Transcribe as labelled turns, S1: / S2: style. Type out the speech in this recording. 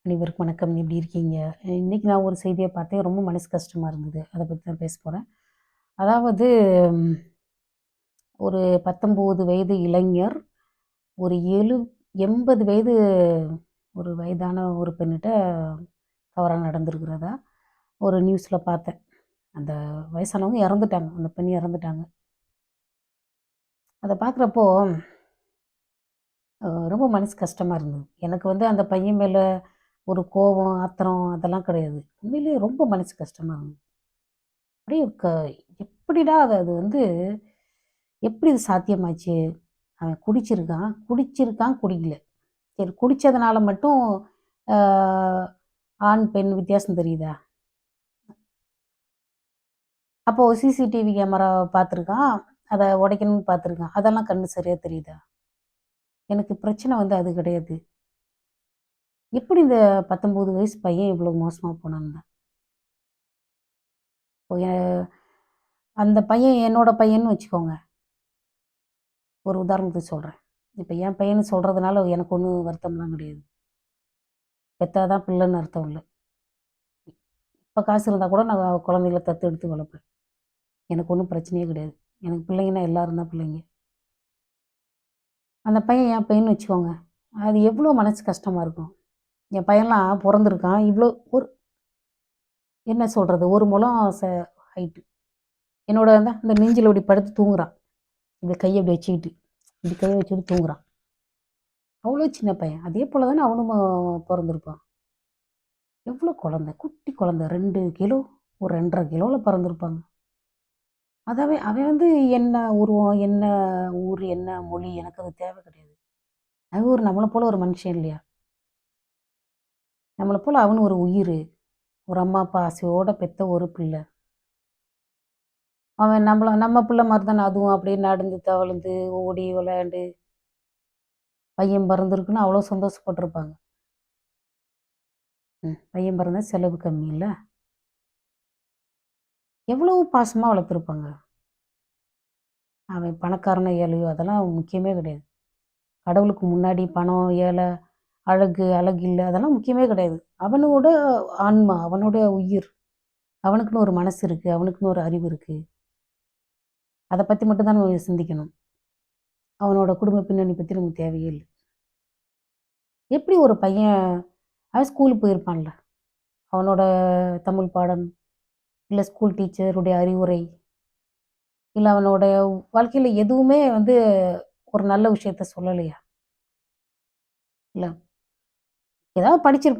S1: அனைவருக்கும் வணக்கம். எப்படி இருக்கீங்க? இன்னைக்கு நான் ஒரு செய்திய பார்த்தேன். ரொம்ப மனசு கஷ்டமா இருந்தது. அத பத்தி தான் பேச போறேன். அதாவது ம் ஒரு 19 வயது இளைஞர், ஒரு 80 வயது ஒரு வயதான ஒரு பெண்ணிட்ட தவறா நடந்திருக்கிறதா ஒரு நியூஸ்ல பார்த்தேன். அந்த வயசானவங்க இறந்துட்டாங்க. அந்த பெண் இறந்துட்டாங்க. அத பார்க்குறப்போ ரொம்ப மனசு கஷ்டமா இருந்தது. எனக்கு வந்து அந்த பையன் மேல ஒரு கோவம், ஆத்திரம் அதெல்லாம் கிடையாது. உண்மையிலேயே ரொம்ப மனசு கஷ்டமா இருந்தது. அப்படியே எப்படிடா அது அது வந்து எப்படி இது சாத்தியமாச்சு? அவன் குடிச்சிருக்கான், குடிச்சிருக்கான், குடிக்கல. சரி குடிச்சதுனால மட்டும் ஆ ஆண், பெண் வித்தியாசம் தெரியுதா? அப்போ சிசிடிவி கேமராவ பார்த்துருக்கான். அத உடைக்கணும்னு பார்த்துருக்கான். அதெல்லாம் கண்ணு சரியா தெரியுதா? எனக்கு பிரச்சனை வந்து அது கிடையாது. எப்படி இந்த 19 வயசு பையன் இவ்வளோ மோசமா போனான்னு தான். இப்போ அந்த பையன் என்னோட பையன்னு வச்சுக்கோங்க. ஒரு உதாரணத்துக்கு சொல்றேன். இப்ப என் பையன்னு சொல்றதுனால எனக்கு ஒண்ணும் வருத்தம்லாம் கிடையாது. பெத்தா தான் பிள்ளைன்னு அர்த்தம் இல்ல. இப்ப காசு இருந்தா கூட நான் குழந்தைகள தத்து எடுத்து வளர்ப்பேன். எனக்கு ஒண்ணும் பிரச்சனையே கிடையாது. எனக்கு பிள்ளைங்கன்னா எல்லாரும் தான் பிள்ளைங்க. அந்த பையன் என் பையன்னு வச்சுக்கோங்க. அது எவ்வளோ மனசு கஷ்டமா இருக்கும். என் பையன்லாம் பொறந்திருக்கான். இவ்ளோ ஒரு என்ன சொல்றது? 1 முழம் ஹைட்டு. என்னோட இந்த நெஞ்சில இப்படி படுத்து தூங்குறான். இப்படி கைய இப்படி வச்சுக்கிட்டு. இப்படி கைய வச்சுக்கிட்டு தூங்குறான். அவ்வளோ சின்ன பையன். அதே போல தானே அவனும் பொறந்திருப்பான். எவ்வளோ குழந்தை, குட்டி குழந்தை 2 கிலோ, ஒரு 2 1/2 கிலோல பொறந்திருப்பாங்க. அதாவே அவன் வந்து என்ன உருவம், என்ன ஊர், என்ன மொழி எனக்கு அது தேவை கிடையாது. அவன் நம்மள போல ஒரு மனுஷன் இல்லையா? நம்மள போல அவனும் ஒரு உயிரு. ஒரு அம்மா, அப்பா ஆசையோட பெத்த ஒரு பிள்ளை. அவன் நம்ம பிள்ளை மாரி தானே அதுவும் அப்படியே நடந்து, தவழ்ந்து, ஓடி விளையாண்டு, பையன் பிறந்திருக்குன்னு அவ்வளோ சந்தோஷப்பட்டுருப்பாங்க. பையன் பிறந்தா செலவு கம்மி இல்ல? எவ்வளவு பாசமா வளர்த்துருப்பாங்க. அவன் பணக்காரனோ, ஏழையோ அதெல்லாம் முக்கியமே கிடையாது. கடவுளுக்கு முன்னாடி பணம், ஏழை, அழகு, அழகு இல்ல அதெல்லாம் முக்கியமே கிடையாது. அவனோட ஆன்மா, அவனோட உயிர். அவனுக்குன்னு ஒரு மனசு இருக்கு. அவனுக்குன்னு ஒரு அறிவு இருக்கு. அத பத்தி மட்டும் தான் நம்ம சிந்திக்கணும். அவனோட குடும்ப பின்னணி பத்தி நமக்கு தேவையே இல்ல. எப்படி ஒரு பையன் அவன் ஸ்கூலுக்கு போயிருப்பான்ல. அவனோட தமிழ் பாடம், இல்ல ஸ்கூல் டீச்சருடைய அறிவுரை, இல்ல அவனோட வாழ்க்கையில எதுவுமே வந்து ஒரு நல்ல விஷயத்த சொல்லலையா? இல்ல. ஏதாவது படிச்சிருப்பான்.